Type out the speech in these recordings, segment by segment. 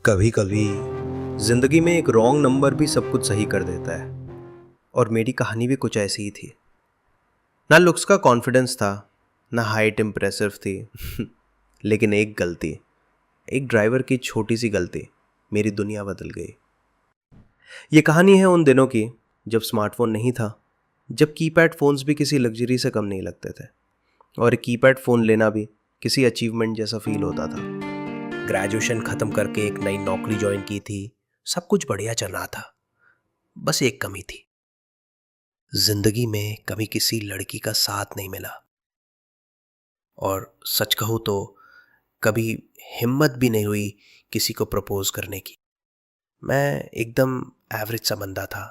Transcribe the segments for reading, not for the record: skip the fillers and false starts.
कभी कभी जिंदगी में एक रॉन्ग नंबर भी सब कुछ सही कर देता है। और मेरी कहानी भी कुछ ऐसी ही थी। ना लुक्स का कॉन्फिडेंस था, ना हाइट इम्प्रेसिव थी लेकिन एक गलती, एक ड्राइवर की छोटी सी गलती मेरी दुनिया बदल गई। ये कहानी है उन दिनों की जब स्मार्टफोन नहीं था, जब कीपैड फ़ोन्स भी किसी लग्जरी से कम नहीं लगते थे और एक कीपैड फ़ोन लेना भी किसी अचीवमेंट जैसा फील होता था। ग्रेजुएशन ख़त्म करके एक नई नौकरी ज्वाइन की थी, सब कुछ बढ़िया चल रहा था। बस एक कमी थी, जिंदगी में कभी किसी लड़की का साथ नहीं मिला। और सच कहूँ तो कभी हिम्मत भी नहीं हुई किसी को प्रपोज करने की। मैं एकदम एवरेज सा बंदा था,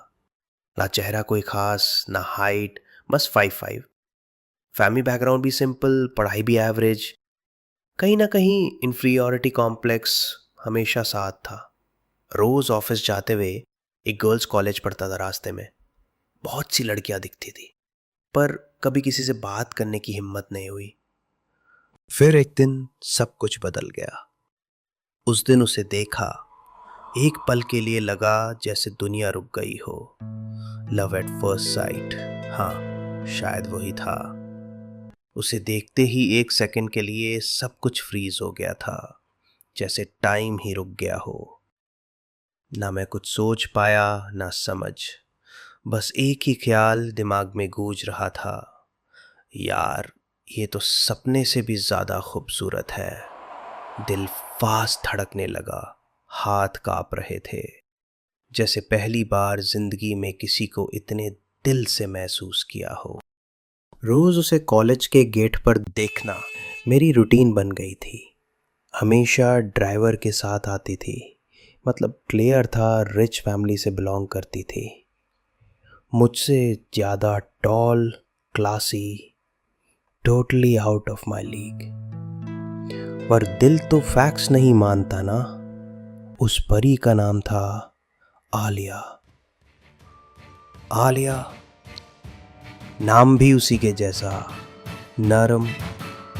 ना चेहरा कोई खास, ना हाइट, बस 5'5". फैमिली बैकग्राउंड भी सिंपल, पढ़ाई भी एवरेज। कहीं ना कहीं इन्फीरियॉरिटी कॉम्प्लेक्स हमेशा साथ था। रोज ऑफिस जाते हुए एक गर्ल्स कॉलेज पढ़ता था, रास्ते में बहुत सी लड़कियां दिखती थी, पर कभी किसी से बात करने की हिम्मत नहीं हुई। फिर एक दिन सब कुछ बदल गया। उस दिन उसे देखा, एक पल के लिए लगा जैसे दुनिया रुक गई हो। लव एट फर्स्ट साइट, हाँ शायद वही था। उसे देखते ही एक सेकंड के लिए सब कुछ फ्रीज हो गया था, जैसे टाइम ही रुक गया हो। ना मैं कुछ सोच पाया, ना समझ, बस एक ही ख्याल दिमाग में गूंज रहा था, यार ये तो सपने से भी ज्यादा खूबसूरत है। दिल फास्ट धड़कने लगा, हाथ कांप रहे थे, जैसे पहली बार जिंदगी में किसी को इतने दिल से महसूस किया हो। रोज उसे कॉलेज के गेट पर देखना मेरी रूटीन बन गई थी। हमेशा ड्राइवर के साथ आती थी, मतलब क्लियर था रिच फैमिली से बिलोंग करती थी। मुझसे ज़्यादा tall, classy, totally out of my league. पर दिल तो फैक्ट्स नहीं मानता ना। उस परी का नाम था आलिया। आलिया, नाम भी उसी के जैसा, नरम,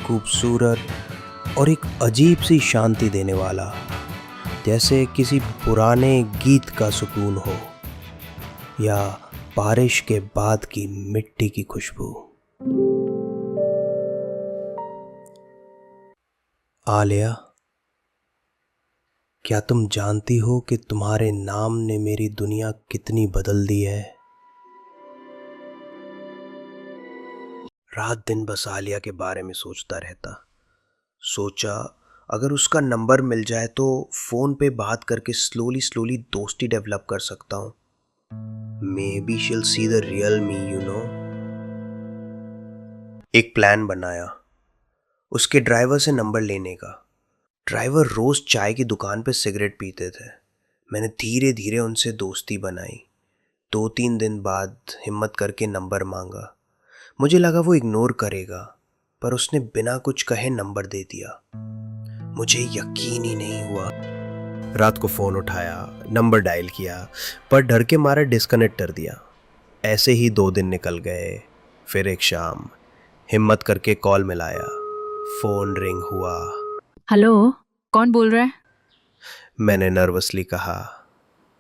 खूबसूरत और एक अजीब सी शांति देने वाला, जैसे किसी पुराने गीत का सुकून हो या बारिश के बाद की मिट्टी की खुशबू। आलिया, क्या तुम जानती हो कि तुम्हारे नाम ने मेरी दुनिया कितनी बदल दी है? रात दिन बस आलिया के बारे में सोचता रहता। सोचा अगर उसका नंबर मिल जाए तो फोन पे बात करके स्लोली स्लोली दोस्ती डेवलप कर सकता हूँ। मे बी शील see the real me, you know. एक प्लान बनाया, उसके ड्राइवर से नंबर लेने का। ड्राइवर रोज चाय की दुकान पे सिगरेट पीते थे। मैंने धीरे धीरे उनसे दोस्ती बनाई। 2-3 दिन बाद हिम्मत करके नंबर मांगा। मुझे लगा वो इग्नोर करेगा, पर उसने बिना कुछ कहे नंबर दे दिया। मुझे यकीन ही नहीं हुआ। रात को फोन उठाया, नंबर डायल किया, पर डर के मारे डिस्कनेक्ट कर दिया। ऐसे ही 2 दिन निकल गए। फिर एक शाम हिम्मत करके कॉल मिलाया, फोन रिंग हुआ। हेलो, कौन बोल रहा है? मैंने नर्वसली कहा,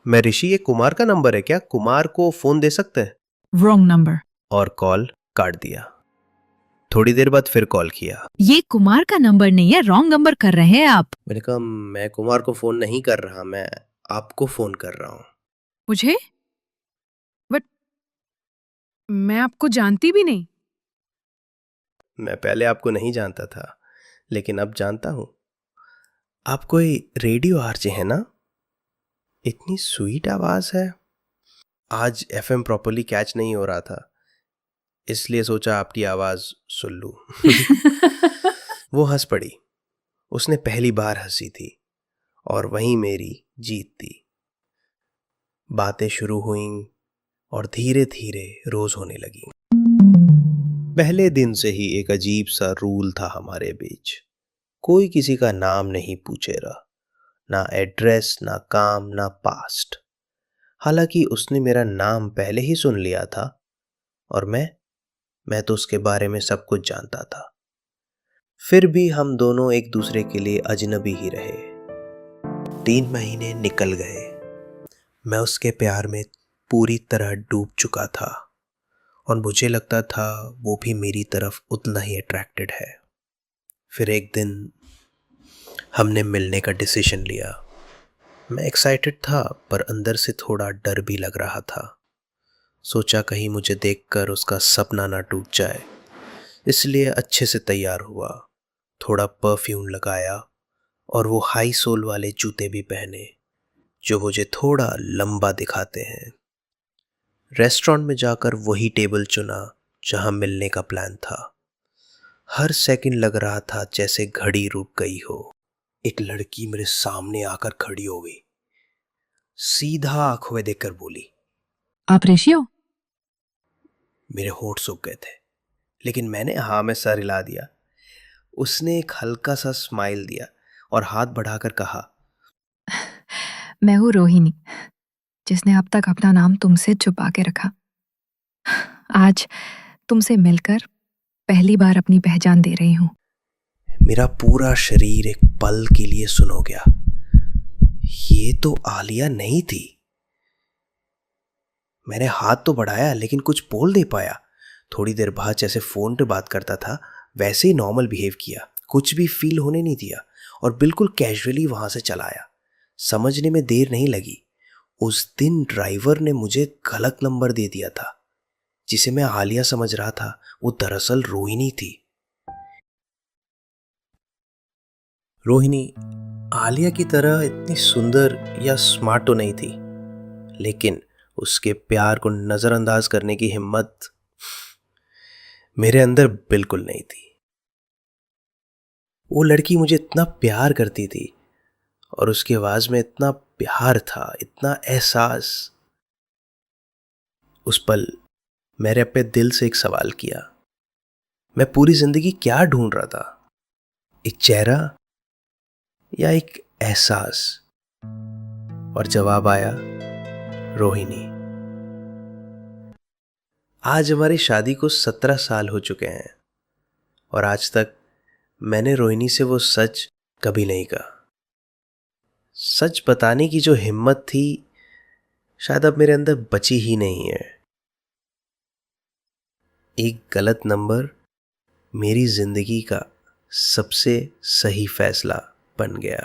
मैं ऋषि, ये कुमार का नंबर है क्या? कुमार को फोन दे सकते हैं? Wrong number. और कॉल काट दिया। थोड़ी देर बाद फिर कॉल किया। ये कुमार का नंबर नहीं है, रॉन्ग नंबर कर रहे हैं आप। मैंने कहा मैं कुमार को फोन नहीं कर रहा, मैं आपको फोन कर रहा हूँ। मुझे? बट मैं आपको जानती भी नहीं। मैं पहले आपको नहीं जानता था, लेकिन अब जानता हूँ। आप कोई रेडियो आरजे है ना? इतनी स्वीट आवाज है। आज एफएम प्रॉपर्ली कैच नहीं हो रहा था, इसलिए सोचा आपकी आवाज सुन लूं। वो हंस पड़ी। उसने पहली बार हंसी थी और वहीं मेरी जीत थी। बातें शुरू हुईं और धीरे धीरे रोज होने लगी। पहले दिन से ही एक अजीब सा रूल था हमारे बीच। कोई किसी का नाम नहीं पूछेगा, ना एड्रेस, ना काम, ना पास्ट। हालांकि उसने मेरा नाम पहले ही सुन लिया था और मैं तो उसके बारे में सब कुछ जानता था। फिर भी हम दोनों एक दूसरे के लिए अजनबी ही रहे। 3 महीने निकल गए। मैं उसके प्यार में पूरी तरह डूब चुका था और मुझे लगता था वो भी मेरी तरफ उतना ही अट्रैक्टेड है। फिर एक दिन हमने मिलने का डिसीजन लिया। मैं एक्साइटेड था पर अंदर से थोड़ा डर भी लग रहा था। सोचा कहीं मुझे देखकर उसका सपना ना टूट जाए, इसलिए अच्छे से तैयार हुआ, थोड़ा परफ्यूम लगाया और वो हाई सोल वाले जूते भी पहने जो मुझे थोड़ा लंबा दिखाते हैं। रेस्टोरेंट में जाकर वही टेबल चुना जहां मिलने का प्लान था। हर सेकंड लग रहा था जैसे घड़ी रुक गई हो। एक लड़की मेरे सामने आकर खड़ी हो गई, सीधा आंखों में देखकर बोली। आप ऋषि हो? मेरे होंठ सूख गए थे, लेकिन मैंने हाँ में सर हिला दिया। उसने एक हल्का सा स्माइल दिया और हाथ बढ़ाकर कहा, मैं हूँ रोहिणी, जिसने अब तक अपना नाम तुमसे छुपा के रखा। आज तुमसे मिलकर पहली बार अपनी पहचान दे रही हूँ। मेरा पूरा शरीर एक पल के लिए सुन हो गया। ये तो आलिया नहीं थी। मैंने हाथ तो बढ़ाया लेकिन कुछ बोल नहीं पाया। थोड़ी देर बाद जैसे फोन पे बात करता था वैसे ही नॉर्मल बिहेव किया, कुछ भी फील होने नहीं दिया और बिल्कुल कैजुअली वहां से चला आया। समझने में देर नहीं लगी। उस दिन ड्राइवर ने मुझे गलत नंबर दे दिया था। जिसे मैं आलिया समझ रहा था वो दरअसल रोहिणी थी। रोहिणी आलिया की तरह इतनी सुंदर या स्मार्ट तो नहीं थी, लेकिन उसके प्यार को नजरअंदाज करने की हिम्मत मेरे अंदर बिल्कुल नहीं थी। वो लड़की मुझे इतना प्यार करती थी और उसकी आवाज में इतना प्यार था, इतना एहसास। उस पल मैंने अपने दिल से एक सवाल किया, मैं पूरी जिंदगी क्या ढूंढ रहा था, एक चेहरा या एक एहसास? और जवाब आया, रोहिणी। आज हमारी शादी को 17 साल हो चुके हैं और आज तक मैंने रोहिणी से वो सच कभी नहीं कहा। सच बताने की जो हिम्मत थी शायद अब मेरे अंदर बची ही नहीं है। एक गलत नंबर मेरी जिंदगी का सबसे सही फैसला बन गया।